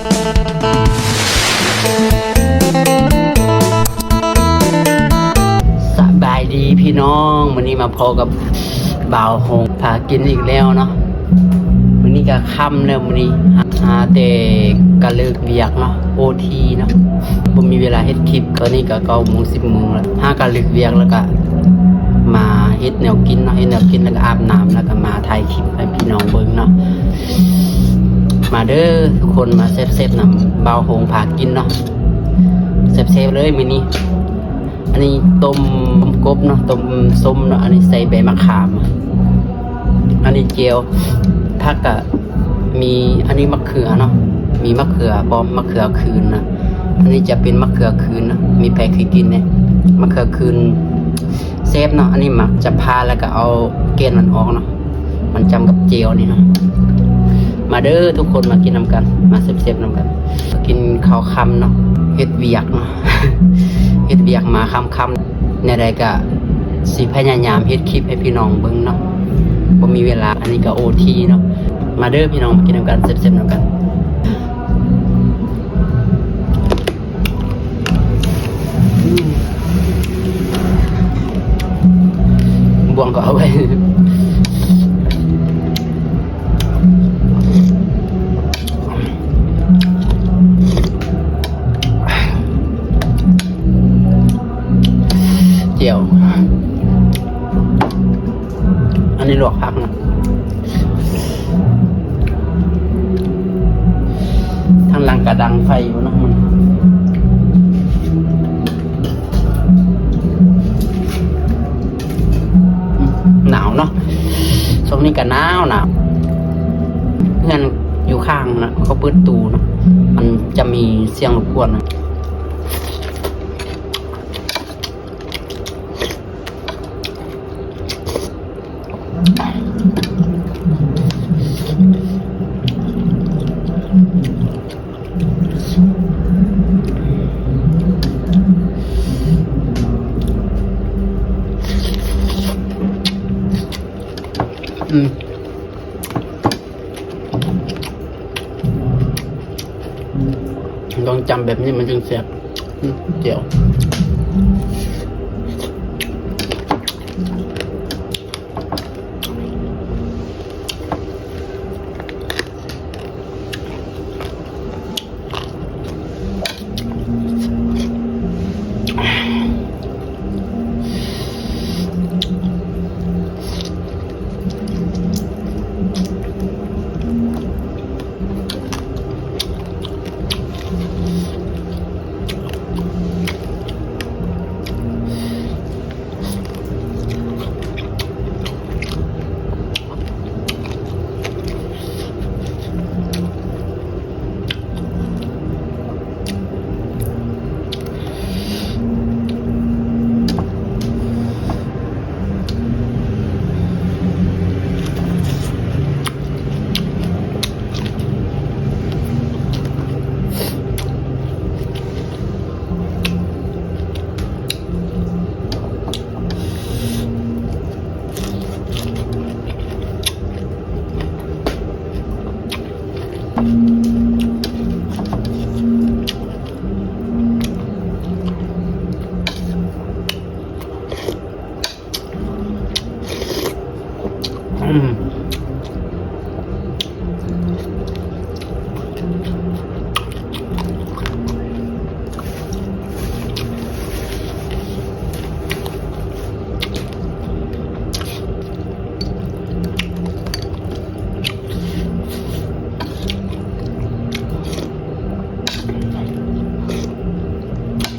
สบายดีพี่น้องวันนี้มาพอกับบ่าวหงพากินอีกแล้วเนาะวันนี้ก็ค่ำแล้ววันนี้หาแต่กะเลิกเวียกเนาะโอทีเนาะผมมีเวลาเฮ็ดคลิปตอนนี้ก็9:10แล้วหากะเลิกเวียกแล้วก็มาเฮ็ดแนวกินเนาะเฮ็ดแนวกินแล้วก็อาบน้ำแล้วก็มาถ่ายคลิปให้พี่น้องเบิ่งเนาะมาเด้อทุกคนมาเซฟๆนำบ่าวหงพากินเนาะเซฟๆเลยมื้อนี้อันนี้ต้มกบเนาะต้มส้มเนาะอันนี้ใส่ใบมะขามอันนี้เจียวผักก็มีอันนี้มะเขือเนาะมีมะเขือพร้อมมะเขือคืนนะอันนี้จะเป็นมะเขือคืนนะมีใครเคยกินเนี่ยมะเขือคืนเซฟเนาะอันนี้หมักจะพาแล้วก็เอาเกล็ดมันออกเนาะมันจำกับเจียวนี่เนาะมาเด้อทุกคนมากินนำกันมาเซฟๆนำกันกินข้าวค่ำเนาะเฮ็ดเวียกเนาะ เฮ็ดเวียกมาค่ำๆในใดก็สิพยายามเฮ็ดคลิปให้พี่น้องเบิ่งเนาะบ่มีเวลาอันนี้ก็โอทีเนาะมาเด้อพี่น้องมากินนำกันเซฟๆนำกันบวงก็เอาไว้เจียวอันนี้ลวกผักนะทางหลังกระดังไฟอยู่เนาะมันหนาวเนาะช่วงนี้ก็หนาวเพื่อนอยู่ข้างนะเขาเปิดตูเนาะมันจะมีเสียงรบกวนนะต้องจำแบบนี้มันจึงเสียบเดี๋ยว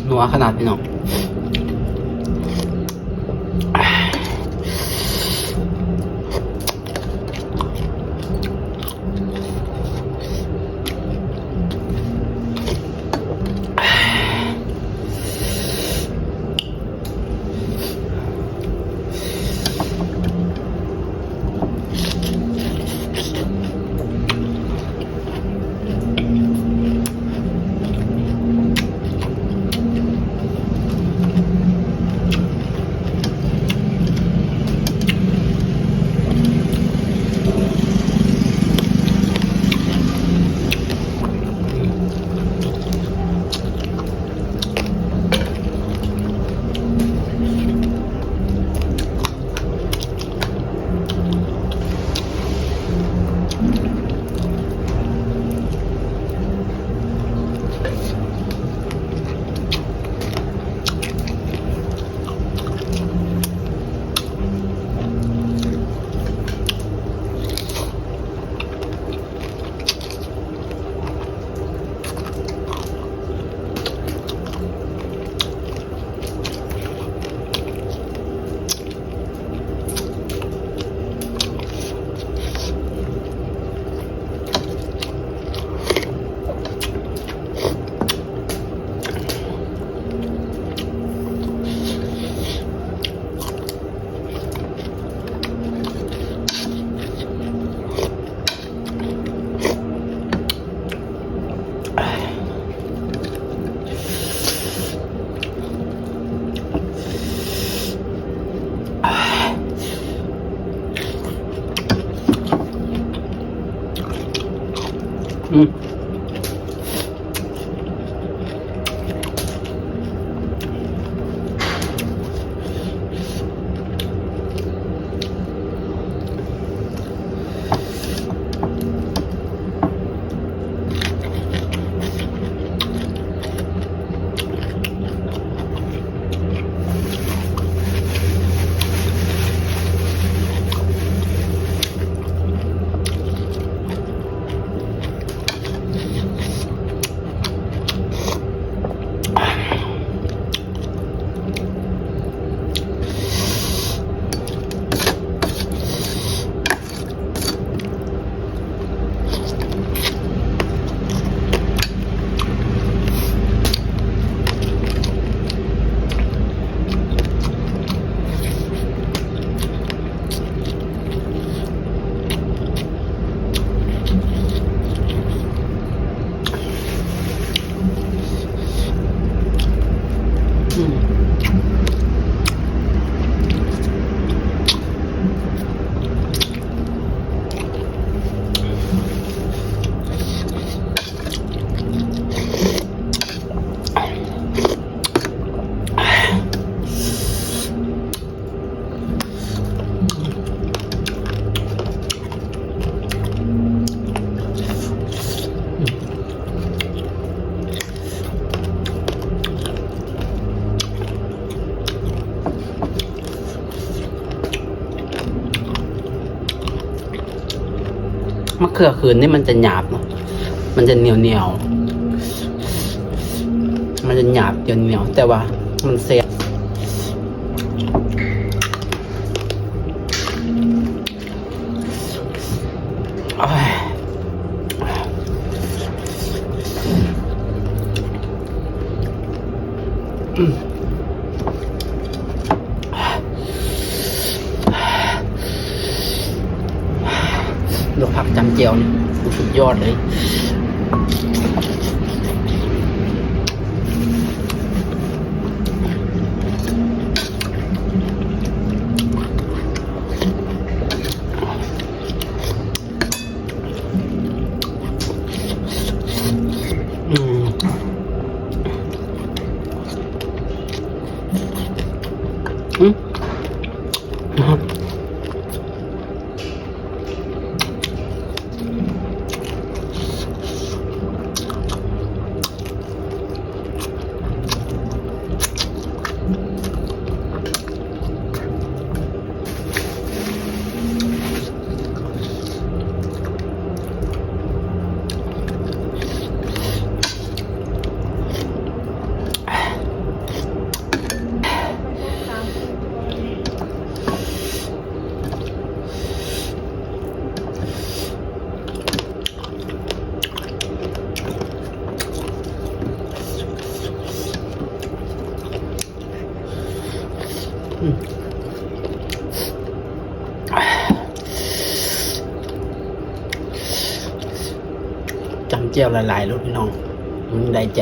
นัวขนาดพี่น้อง อืมมะเขือคืนนี่มันจะหยาบเนาะมันจะเหนียวเหนียวมันจะหยาบเหนียวเหนียวแต่ว่ามันเสียลวกผักจำเจียวนี่สุดยอดเลยจำเจียวหลายๆลูกพี่น้องได้ใจ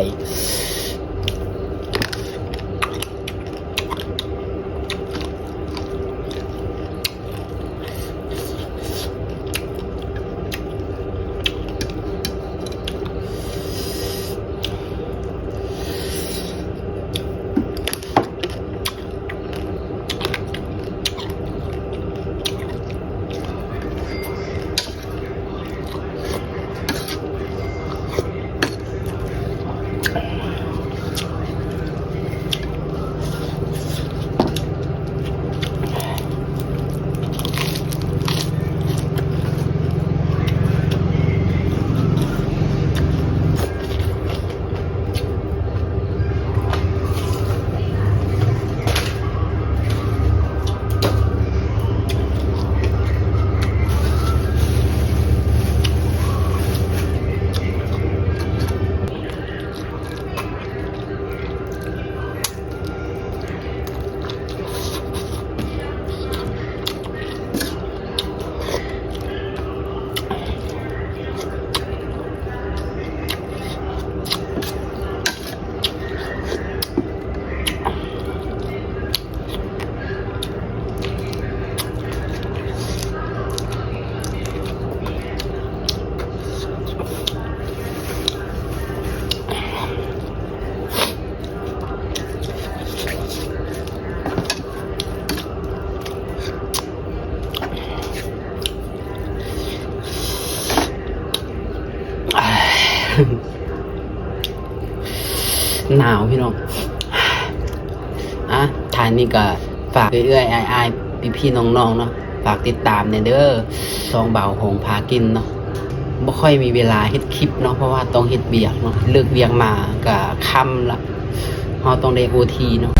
หนาวพี่น้องอ่ะทานนี้ก็ฝากเอื้อยๆอายๆพี่ๆน้องๆเนาะฝากติดตามเนี่ยเด้อซองเบาหงพากินเนาะบ่ค่อยมีเวลาเฮ็ดคลิปเนาะเพราะว่าต้องเฮ็ดเวียกเนาะเลิกเวียกมาก็ค่ำละเราต้องได้ OT เนาะ